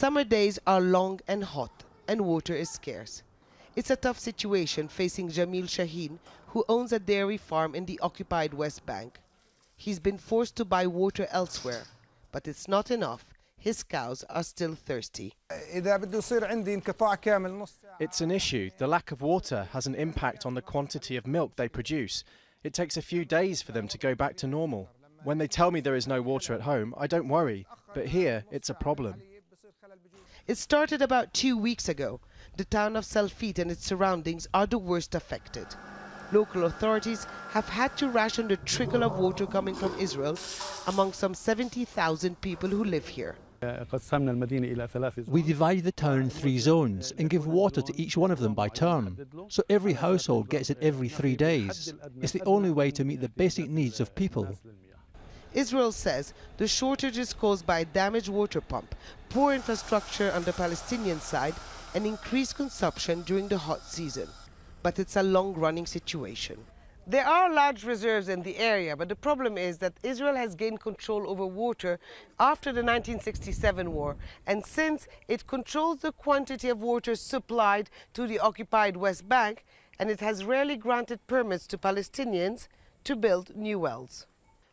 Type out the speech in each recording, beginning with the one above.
Summer days are long and hot, and water is scarce. It's a tough situation facing Jamil Shaheen, who owns a dairy farm in the occupied West Bank. He's been forced to buy water elsewhere, but it's not enough. His cows are still thirsty. It's an issue. The lack of water has an impact on the quantity of milk they produce. It takes a few days for them to go back to normal. When they tell me there is no water at home, I don't worry, but here it's a problem. It started about 2 weeks ago. The town of Salfit and its surroundings are the worst affected. Local authorities have had to ration the trickle of water coming from Israel among some 70,000 people who live here. We divide the town in 3 zones and give water to each one of them by turn, so every household gets it every 3 days. It's the only way to meet the basic needs of people. Israel says the shortage is caused by a damaged water pump, poor infrastructure on the Palestinian side, and increased consumption during the hot season. But it's a long-running situation. There are large reserves in the area, but the problem is that Israel has gained control over water after the 1967 war, and since it controls the quantity of water supplied to the occupied West Bank, and it has rarely granted permits to Palestinians to build new wells.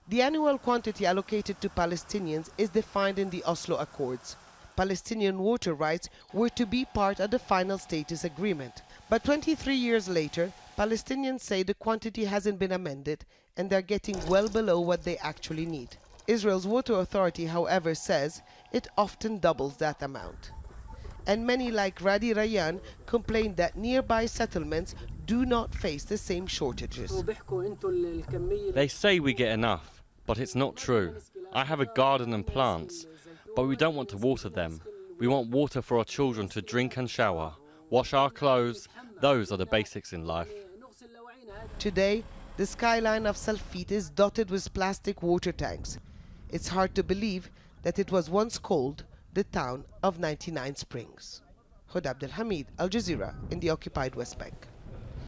The annual quantity allocated to Palestinians is defined in the Oslo Accords. Palestinian water rights were to be part of the final status agreement. But 23 years later, Palestinians say the quantity hasn't been amended and they're getting well below what they actually need. Israel's water authority, however, says it often doubles that amount. And many like Radi Rayan complain that nearby settlements do not face the same shortages. They say we get enough, but it's not true. I have a garden and plants, but we don't want to water them. We want water for our children to drink and shower, wash our clothes. Those are the basics in life. Today, the skyline of Salfit is dotted with plastic water tanks. It's hard to believe that it was once called the town of 99 Springs. Huda Abdelhamid, Al Jazeera, in the occupied West Bank.